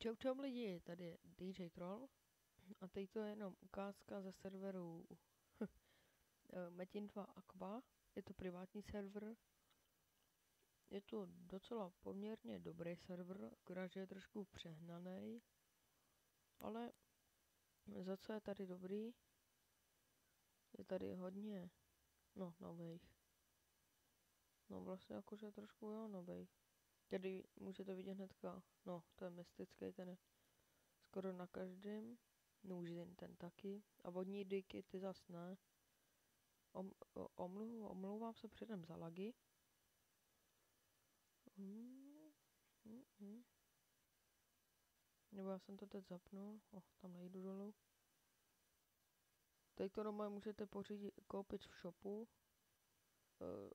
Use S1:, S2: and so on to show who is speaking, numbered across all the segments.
S1: Čau čau lidi, tady je DJ Troll a teď to je jenom ukázka ze serveru Metin 2 Aqua. Je to privátní server, je to docela poměrně dobrý server, akorát že je trošku přehnaný, ale za co je tady dobrý, je tady hodně, nových. No vlastně jakože trošku jo, novej. Tady můžete vidět hnedka, to je mystický, ten je skoro na každém. Nůžin ten taky. A vodní dyky ty zas ne. Omlouvám se předem za lagy. Nebo já jsem to teď zapnul. Tam nejdu dolů. Teď to normálně můžete koupit v shopu.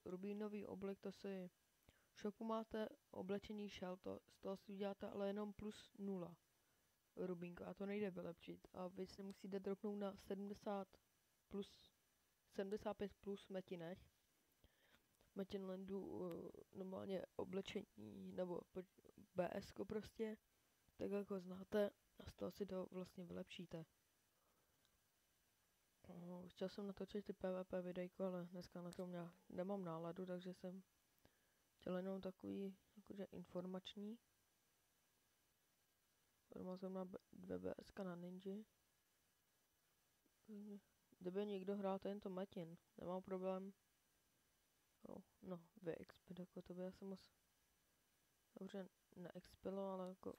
S1: Rubínový oblek, to si v shopu máte oblečení shell, z toho si uděláte ale jenom plus 0 rubínka a to nejde vylepšit. A vy se musíte dropnout na 75 plus metinech. Metinlandu normálně oblečení nebo BS prostě, tak jako znáte a z toho si to vlastně vylepšíte. Chtěl jsem natočit ty PvP videjko, ale dneska na to nemám náladu, takže jsem chtěl jenom takový jakože informační. Doma jsem na 2 BS na Ninja. Kdyby někdo hrál tento Metin, nemám problém. vyexpit, jako to by asi moc dobře neexpilo, ale jako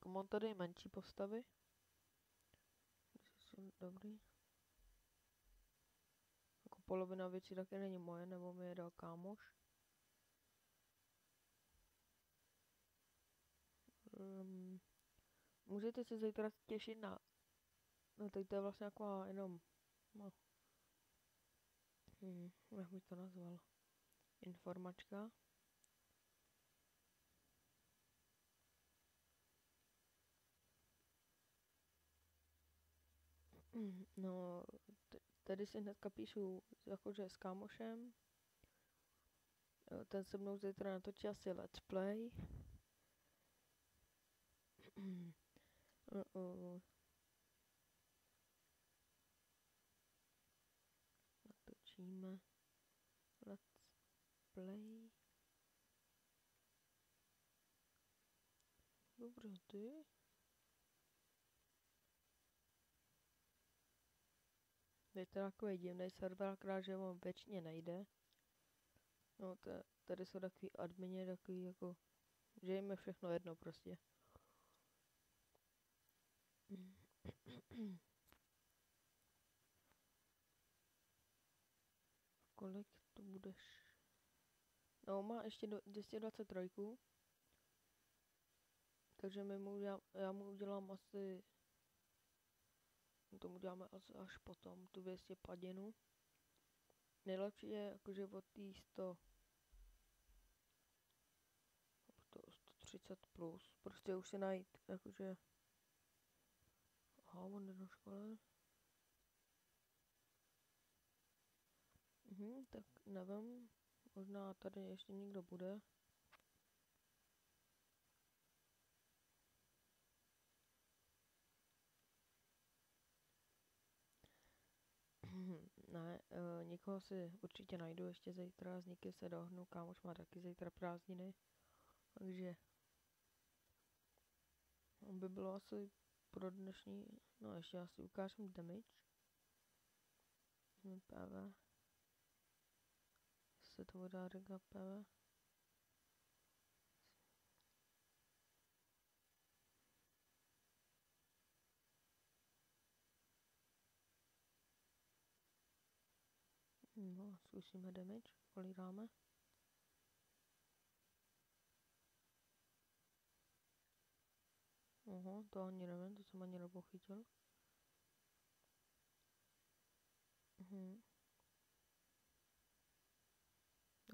S1: mám tady menší postavy. Jsou dobrý. Jako polovina věcí taky není moje, nebo mi je dal kámoš. Můžete se zítra těšit na... teď to je vlastně jako jenom... jak bych to nazval? Informačka. Tady si hnedka píšu jakože s kámošem. Ten se mnou zítra natočí asi let's play. Natočíme let's play. Dobře, ty. Je to takový divný server, akorát, že on věčně nejde. Tady jsou takový admini, takový jako, že jim je všechno jedno prostě. Kolik to budeš? Má ještě 223. Takže já mu udělám asi... Tomu děláme až potom, tu 200 padinu. Nejlepší je jakože od tý 130 plus. Prostě už si najít jakože... on jde do školy. Tak nevím. Možná tady ještě někdo bude. Ne, někoho si určitě najdu ještě zítra, s někým se dohnu, kámoš má taky zítra prázdniny, takže by bylo asi pro dnešní, ještě asi ukážem damage. PV. Se to dá říkat PV. Zkusíme damage, kolik dáme. To ani nevím, to jsem ani nepochytil.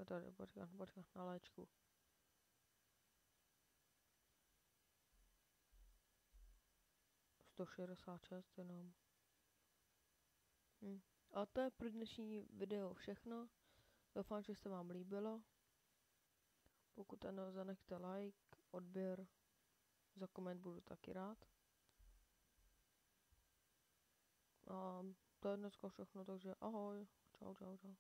S1: Tady, počkat, na léčku. ...166 jenom. A to je pro dnešní video všechno. Doufám, že se vám líbilo. Pokud ano, zanechte like, odběr za koment budu taky rád. A to je dneska všechno, takže ahoj, čau, čau, čau.